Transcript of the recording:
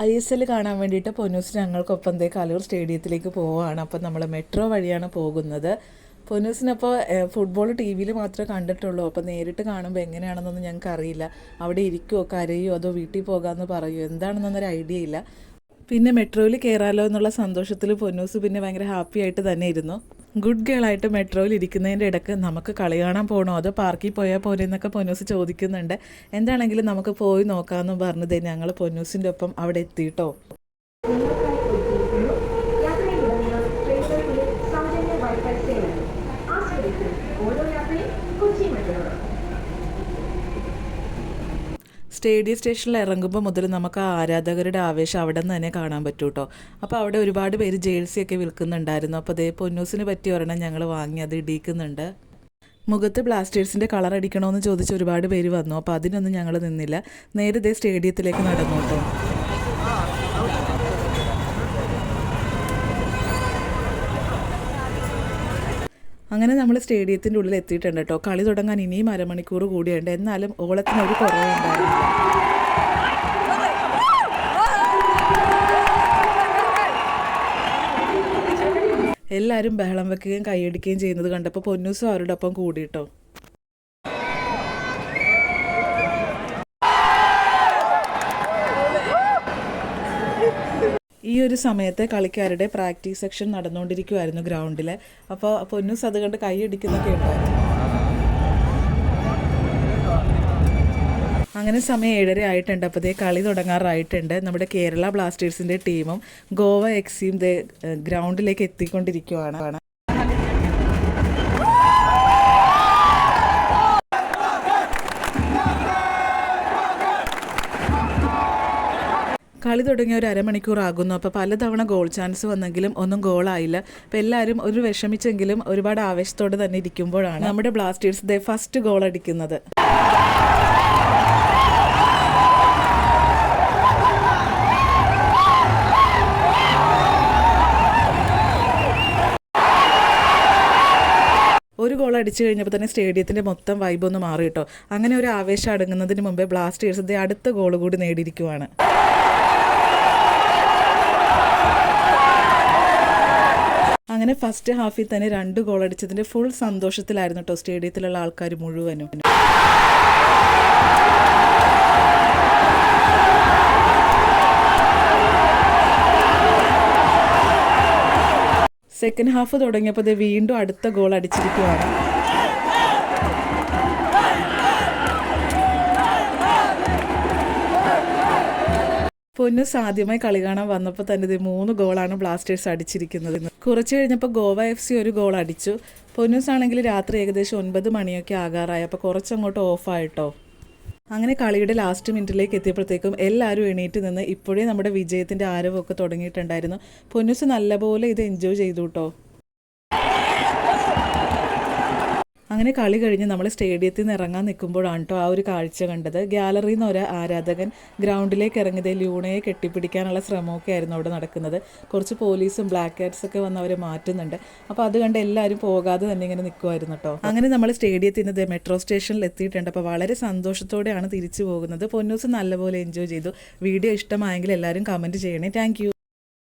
ISL കാണാൻ വേണ്ടിയിട്ട് പൊന്നൂസ് ഞങ്ങൾക്കൊപ്പം കലൂർ സ്റ്റേഡിയത്തിലേക്ക് പോവുകയാണ്. അപ്പോൾ നമ്മൾ മെട്രോ വഴിയാണ് പോകുന്നത്. പൊന്നൂസിനപ്പോൾ ഫുട്ബോൾ TV-യിൽ മാത്രമേ കണ്ടിട്ടുള്ളൂ. അപ്പോൾ നേരിട്ട് കാണുമ്പോൾ എങ്ങനെയാണെന്നൊന്നും ഞങ്ങൾക്ക് അറിയില്ല. അവിടെ ഇരിക്കുമോ, കരയോ, അതോ വീട്ടിൽ പോകാമെന്ന് പറയുമോ, എന്താണെന്നൊന്നൊരു ഐഡിയ ഇല്ല. പിന്നെ മെട്രോയിൽ കയറാമല്ലോ എന്നുള്ള സന്തോഷത്തിൽ പൊന്നൂസ് പിന്നെ ഭയങ്കര ഹാപ്പി ആയിട്ട് തന്നെ ഇരുന്നു. ഗുഡ് ഗേളായിട്ട് മെട്രോയിൽ ഇരിക്കുന്നതിൻ്റെ ഇടയ്ക്ക് നമുക്ക് കളി കാണാൻ പോകണോ അതോ പാർക്കിൽ പോയാൽ പോരെ എന്നൊക്കെ പൊന്നൂസ് ചോദിക്കുന്നുണ്ട്. എന്താണെങ്കിലും നമുക്ക് പോയി നോക്കാമെന്ന് പറഞ്ഞത് ഞങ്ങൾ പൊന്നൂസിൻ്റെ ഒപ്പം അവിടെ എത്തിയിട്ടോ. സ്റ്റേഡിയം സ്റ്റേഷനിൽ ഇറങ്ങുമ്പോൾ മുതൽ നമുക്ക് ആ ആരാധകരുടെ ആവേശം അവിടെ നിന്ന് തന്നെ കാണാൻ പറ്റും കേട്ടോ. അപ്പോൾ അവിടെ ഒരുപാട് പേര് ജേഴ്സിയൊക്കെ വിൽക്കുന്നുണ്ടായിരുന്നു. അപ്പോൾ അതേ പൊന്നൂസിന് പറ്റിയ ഒരെണ്ണം ഞങ്ങൾ വാങ്ങി അത് ഇടിക്കുന്നുണ്ട്. മുഖത്ത് ബ്ലാസ്റ്റേഴ്സിൻ്റെ കളർ അടിക്കണമെന്ന് ചോദിച്ച് ഒരുപാട് പേര് വന്നു. അപ്പോൾ അതിനൊന്നും ഞങ്ങൾ നിന്നില്ല, നേരെ സ്റ്റേഡിയത്തിലേക്ക് നടന്നു കേട്ടോ. അങ്ങനെ നമ്മൾ സ്റ്റേഡിയത്തിൻ്റെ ഉള്ളിൽ എത്തിയിട്ടുണ്ട് കേട്ടോ. കളി തുടങ്ങാൻ ഇനിയും അരമണിക്കൂർ കൂടിയുണ്ട്. എന്നാലും ഓളത്തിനൊരു കുറവുണ്ടായിരുന്നില്ല. എല്ലാവരും ബഹളം വെക്കുകയും കൈയടിക്കുകയും ചെയ്യുന്നത് കണ്ടപ്പോൾ പൊന്നൂസും അവരുടെ ഒപ്പം കൂടിയിട്ടോ. ഈ ഒരു സമയത്ത് കളിക്കാരുടെ പ്രാക്ടീസ് സെക്ഷൻ നടന്നുകൊണ്ടിരിക്കുമായിരുന്നു ഗ്രൗണ്ടിൽ. അപ്പോൾ പൊന്നൂസ് അത് കണ്ട് കൈയടിക്കുന്നൊക്കെ ഉണ്ടായിരുന്നു. അങ്ങനെ സമയം 7:30 ആയിട്ടുണ്ട്. അപ്പോൾ കളി തുടങ്ങാറായിട്ടുണ്ട്. നമ്മുടെ കേരള ബ്ലാസ്റ്റേഴ്സിൻ്റെ ടീമും ഗോവ എക്സിയും ഗ്രൗണ്ടിലേക്ക് എത്തിക്കൊണ്ടിരിക്കുകയാണ്. കളി തുടങ്ങിയ ഒരു അരമണിക്കൂർ ആകുന്നു. അപ്പോൾ പലതവണ ഗോൾ ചാൻസ് വന്നെങ്കിലും ഒന്നും ഗോളായില്ല. അപ്പോൾ എല്ലാവരും ഒരു വിഷമിച്ചെങ്കിലും ഒരുപാട് ആവേശത്തോടെ തന്നെ ഇരിക്കുമ്പോഴാണ് നമ്മുടെ ബ്ലാസ്റ്റേഴ്സ് ഫസ്റ്റ് ഗോൾ അടിക്കുന്നത്. ഒരു ഗോൾ അടിച്ചു കഴിഞ്ഞപ്പോൾ തന്നെ സ്റ്റേഡിയത്തിൻ്റെ മൊത്തം വൈബ് ഒന്ന് മാറി കേട്ടോ. അങ്ങനെ ഒരു ആവേശം അടങ്ങുന്നതിന് മുമ്പേ ബ്ലാസ്റ്റേഴ്സ് അടുത്ത ഗോൾ കൂടി നേടിയിരിക്കുവാണ്. അങ്ങനെ ഫസ്റ്റ് ഹാഫിൽ തന്നെ 2 ഗോൾ അടിച്ചതിൻ്റെ ഫുൾ സന്തോഷത്തിലായിരുന്നു കേട്ടോ സ്റ്റേഡിയത്തിലുള്ള ആൾക്കാർ മുഴുവനും. സെക്കൻഡ് ഹാഫ് തുടങ്ങിയപ്പോൾ വീണ്ടും അടുത്ത ഗോൾ അടിച്ചിരിക്കുകയാണ്. പൊന്നൂസ് ആദ്യമായി കളി കാണാൻ വന്നപ്പോൾ തന്നെ 3 ഗോളാണ് ബ്ലാസ്റ്റേഴ്സ് അടിച്ചിരിക്കുന്നത്. കുറച്ച് കഴിഞ്ഞപ്പോൾ ഗോവ FC ഒരു ഗോൾ അടിച്ചു. പൊന്നൂസ് ആണെങ്കിൽ രാത്രി ഏകദേശം 9 മണിയൊക്കെ ആകാറായി. അപ്പോൾ കുറച്ചങ്ങോട്ട് ഓഫായിട്ടോ. അങ്ങനെ കളിയുടെ ലാസ്റ്റ് മിനിറ്റിലേക്ക് എത്തിയപ്പോഴത്തേക്കും എല്ലാവരും എണീറ്റ് നിന്ന് ഇപ്പോഴേ നമ്മുടെ വിജയത്തിൻ്റെ ആരവമൊക്കെ തുടങ്ങിയിട്ടുണ്ടായിരുന്നു. പൊന്നൂസ് നല്ലപോലെ ഇത് എൻജോയ് ചെയ്തു കേട്ടോ. അങ്ങനെ കളി കഴിഞ്ഞ് നമ്മൾ സ്റ്റേഡിയത്തിൽ നിന്ന് ഇറങ്ങാൻ നിൽക്കുമ്പോഴാണ് കേട്ടോ ആ ഒരു കാഴ്ച കണ്ടത്. ഗ്യാലറിയിൽ നിന്ന് ഒരു ആരാധകൻ ഗ്രൗണ്ടിലേക്ക് ഇറങ്ങിയത് ലൂണയെ കെട്ടിപ്പിടിക്കാനുള്ള ശ്രമമൊക്കെ ആയിരുന്നു അവിടെ നടക്കുന്നത്. കുറച്ച് പോലീസും ബ്ലാക്ക് കാറ്റ്സൊക്കെ വന്ന് അവരെ മാറ്റുന്നുണ്ട്. അപ്പോൾ അത് കണ്ട് എല്ലാവരും പോകാതെ തന്നെ ഇങ്ങനെ നിൽക്കുമായിരുന്നു കേട്ടോ. അങ്ങനെ നമ്മൾ സ്റ്റേഡിയത്തിൽ നിന്ന് മെട്രോ സ്റ്റേഷനിൽ എത്തിയിട്ടുണ്ട്. അപ്പോൾ വളരെ സന്തോഷത്തോടെയാണ് തിരിച്ചു പോകുന്നത്. പൊന്നൂസ് നല്ലപോലെ എൻജോയ് ചെയ്തു. വീഡിയോ ഇഷ്ടമായെങ്കിൽ എല്ലാവരും കമൻറ്റ് ചെയ്യണേ. താങ്ക്